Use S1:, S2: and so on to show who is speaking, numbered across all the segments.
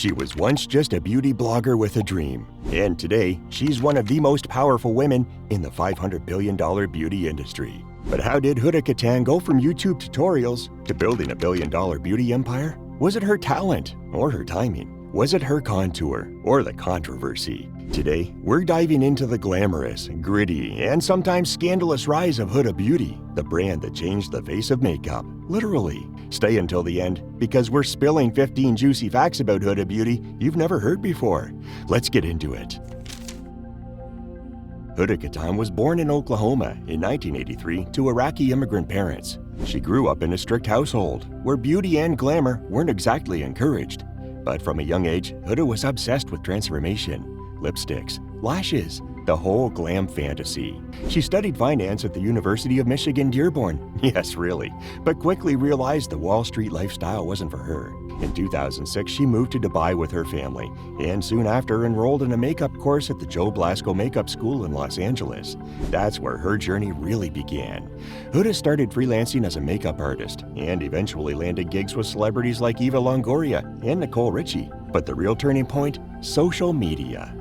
S1: She was once just a beauty blogger with a dream, and today she's one of the most powerful women in the $500 billion beauty industry. But how did Huda Kattan go from YouTube tutorials to building a billion-dollar beauty empire? Was it her talent or her timing? Was it her contour or the controversy? Today, we're diving into the glamorous, gritty, and sometimes scandalous rise of Huda Beauty, the brand that changed the face of makeup, literally. Stay until the end, because we're spilling 15 juicy facts about Huda Beauty you've never heard before. Let's get into it. Huda Kattan was born in Oklahoma in 1983 to Iraqi immigrant parents. She grew up in a strict household, where beauty and glamour weren't exactly encouraged. But from a young age, Huda was obsessed with transformation. Lipsticks, lashes, the whole glam fantasy. She studied finance at the University of Michigan, Dearborn. Yes, really. But quickly realized the Wall Street lifestyle wasn't for her. In 2006, she moved to Dubai with her family, and soon after enrolled in a makeup course at the Joe Blasco Makeup School in Los Angeles. That's where her journey really began. Huda started freelancing as a makeup artist, and eventually landed gigs with celebrities like Eva Longoria and Nicole Richie. But the real turning point? Social media.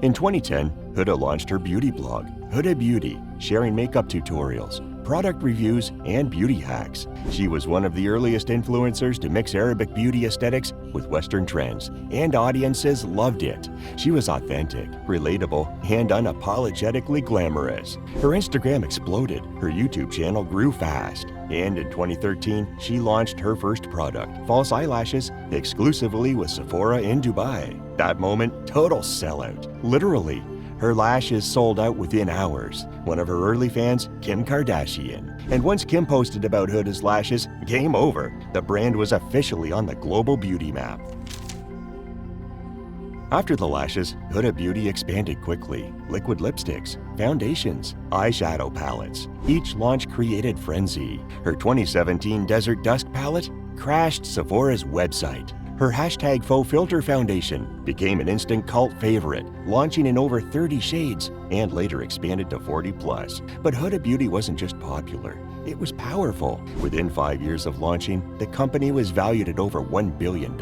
S1: In 2010, Huda launched her beauty blog, Huda Beauty, sharing makeup tutorials, product reviews, and beauty hacks. She was one of the earliest influencers to mix Arabic beauty aesthetics with Western trends, and audiences loved it. She was authentic, relatable, and unapologetically glamorous. Her Instagram exploded, her YouTube channel grew fast, and in 2013, she launched her first product, false eyelashes, exclusively with Sephora in Dubai. That moment, total sellout, literally. Her lashes sold out within hours. One of her early fans, Kim Kardashian. And once Kim posted about Huda's lashes, game over. The brand was officially on the global beauty map. After the lashes, Huda Beauty expanded quickly. Liquid lipsticks, foundations, eyeshadow palettes. Each launch created frenzy. Her 2017 Desert Dusk palette crashed Sephora's website. Her hashtag faux filter foundation became an instant cult favorite, launching in over 30 shades and later expanded to 40 plus. But Huda Beauty wasn't just popular, it was powerful. Within 5 years of launching, the company was valued at over $1 billion,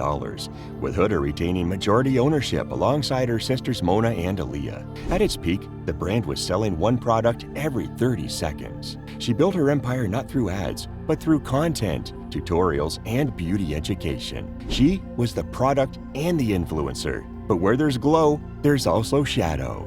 S1: with Huda retaining majority ownership alongside her sisters Mona and Aaliyah. At its peak, the brand was selling one product every 30 seconds. She built her empire not through ads, but through content, tutorials, and beauty education. She was the product and the influencer. But where there's glow, there's also shadow.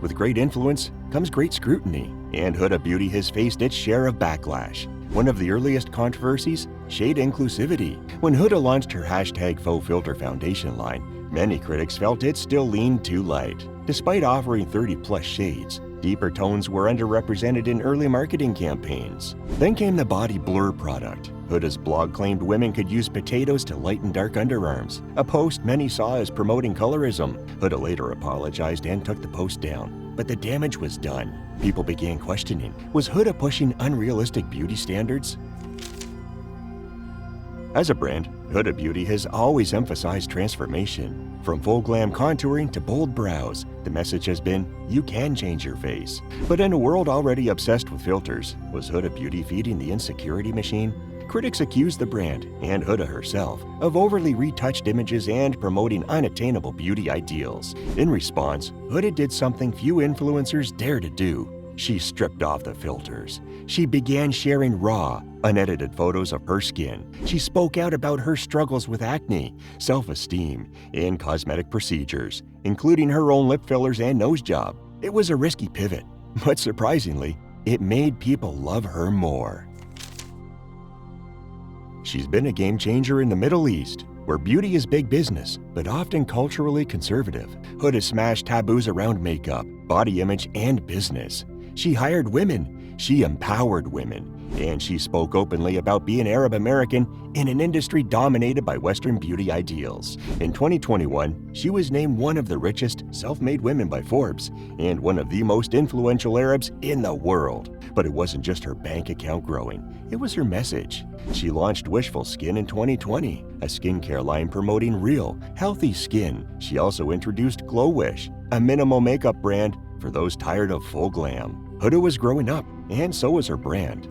S1: With great influence comes great scrutiny, and Huda Beauty has faced its share of backlash. One of the earliest controversies? Shade inclusivity. When Huda launched her hashtag faux filter foundation line, many critics felt it still leaned too light. Despite offering 30 plus shades, deeper tones were underrepresented in early marketing campaigns. Then came the Body Blur product. Huda's blog claimed women could use potatoes to lighten dark underarms, a post many saw as promoting colorism. Huda later apologized and took the post down, but the damage was done. People began questioning, was Huda pushing unrealistic beauty standards? As a brand, Huda Beauty has always emphasized transformation. From full glam contouring to bold brows, the message has been, you can change your face. But in a world already obsessed with filters, was Huda Beauty feeding the insecurity machine? Critics accused the brand, and Huda herself, of overly retouched images and promoting unattainable beauty ideals. In response, Huda did something few influencers dare to do. She stripped off the filters. She began sharing raw, unedited photos of her skin. She spoke out about her struggles with acne, self-esteem, and cosmetic procedures, including her own lip fillers and nose job. It was a risky pivot, but surprisingly, it made people love her more. She's been a game changer in the Middle East, where beauty is big business, but often culturally conservative. Huda smashed taboos around makeup, body image, and business. She hired women, she empowered women, and she spoke openly about being Arab American in an industry dominated by Western beauty ideals. In 2021, she was named one of the richest self-made women by Forbes and one of the most influential Arabs in the world. But it wasn't just her bank account growing, it was her message. She launched Wishful Skin in 2020, a skincare line promoting real, healthy skin. She also introduced Glow Wish, a minimal makeup brand for those tired of full glam. Huda was growing up, and so was her brand.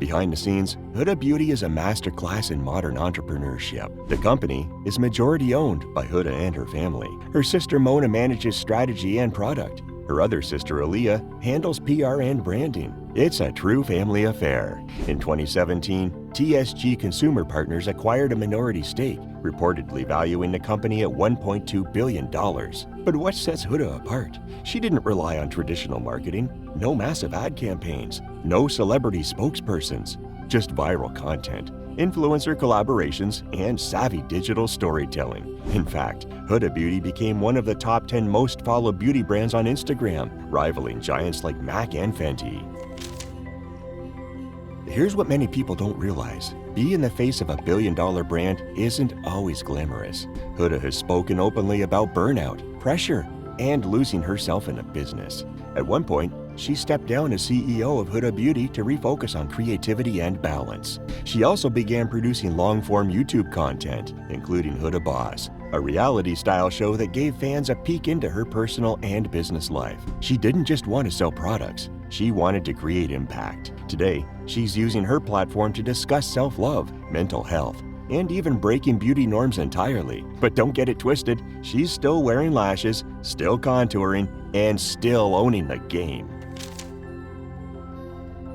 S1: Behind the scenes, Huda Beauty is a masterclass in modern entrepreneurship. The company is majority-owned by Huda and her family. Her sister Mona manages strategy and product. Her other sister Aaliyah handles PR and branding. It's a true family affair. In 2017, TSG Consumer Partners acquired a minority stake, reportedly valuing the company at $1.2 billion. But what sets Huda apart? She didn't rely on traditional marketing, no massive ad campaigns, no celebrity spokespersons, just viral content, influencer collaborations, and savvy digital storytelling. In fact, Huda Beauty became one of the top 10 most followed beauty brands on Instagram, rivaling giants like MAC and Fenty. Here's what many people don't realize. Being in the face of a billion-dollar brand isn't always glamorous. Huda has spoken openly about burnout, pressure, and losing herself in a business. At one point, she stepped down as CEO of Huda Beauty to refocus on creativity and balance. She also began producing long-form YouTube content, including Huda Boss, a reality-style show that gave fans a peek into her personal and business life. She didn't just want to sell products, she wanted to create impact. Today, she's using her platform to discuss self-love, mental health, and even breaking beauty norms entirely. But don't get it twisted, she's still wearing lashes, still contouring, and still owning the game.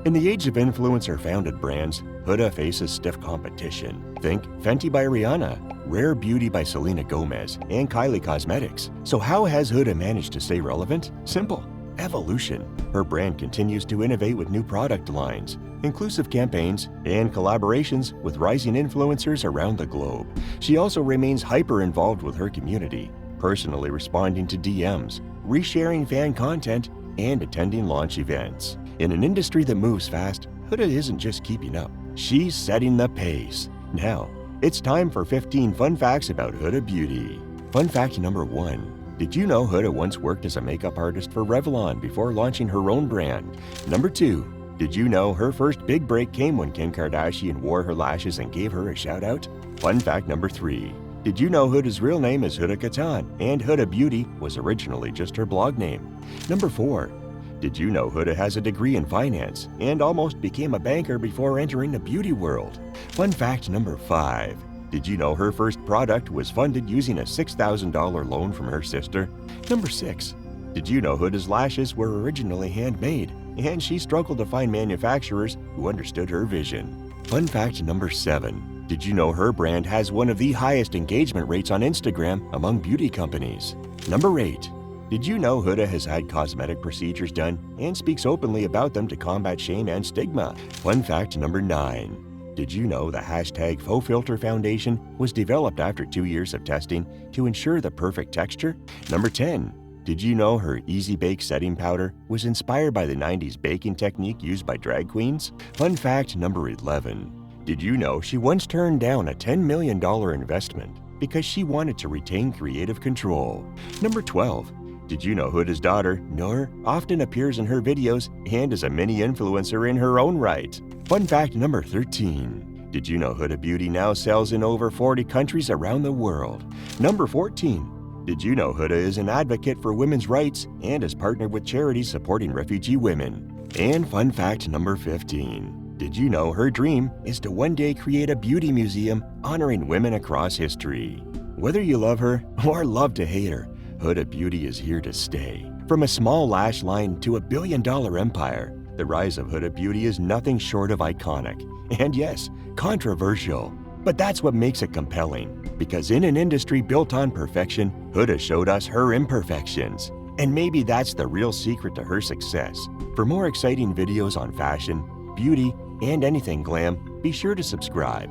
S1: In the age of influencer-founded brands, Huda faces stiff competition. Think Fenty by Rihanna, Rare Beauty by Selena Gomez, and Kylie Cosmetics. So how has Huda managed to stay relevant? Simple. Evolution. Her brand continues to innovate with new product lines, inclusive campaigns, and collaborations with rising influencers around the globe. She also remains hyper-involved with her community, personally responding to DMs, resharing fan content, and attending launch events. In an industry that moves fast, Huda isn't just keeping up, she's setting the pace. Now, it's time for 15 fun facts about Huda Beauty. Fun fact number 1. Did you know Huda once worked as a makeup artist for Revlon before launching her own brand? Number 2. Did you know her first big break came when Kim Kardashian wore her lashes and gave her a shout out? Fun fact number 3. Did you know Huda's real name is Huda Kattan and Huda Beauty was originally just her blog name? Number 4. Did you know Huda has a degree in finance and almost became a banker before entering the beauty world? Fun fact number 5. Did you know her first product was funded using a $6,000 loan from her sister? Number 6. Did you know Huda's lashes were originally handmade and she struggled to find manufacturers who understood her vision? Fun fact number 7. Did you know her brand has one of the highest engagement rates on Instagram among beauty companies? Number 8. Did you know Huda has had cosmetic procedures done and speaks openly about them to combat shame and stigma? Fun fact number 9. Did you know the hashtag Faux Filter Foundation was developed after 2 years of testing to ensure the perfect texture? Number 10. Did you know her Easy Bake setting powder was inspired by the 90s baking technique used by drag queens? Fun fact number 11. Did you know she once turned down a $10 million investment because she wanted to retain creative control? Number 12. Did you know Huda's daughter, Noor, often appears in her videos and is a mini influencer in her own right? Fun fact number 13. Did you know Huda Beauty now sells in over 40 countries around the world? Number 14. Did you know Huda is an advocate for women's rights and has partnered with charities supporting refugee women? And fun fact number 15. Did you know her dream is to one day create a beauty museum honoring women across history? Whether you love her or love to hate her, Huda Beauty is here to stay. From a small lash line to a billion-dollar empire, the rise of Huda Beauty is nothing short of iconic. And yes, controversial. But that's what makes it compelling. Because in an industry built on perfection, Huda showed us her imperfections. And maybe that's the real secret to her success. For more exciting videos on fashion, beauty, and anything glam, be sure to subscribe.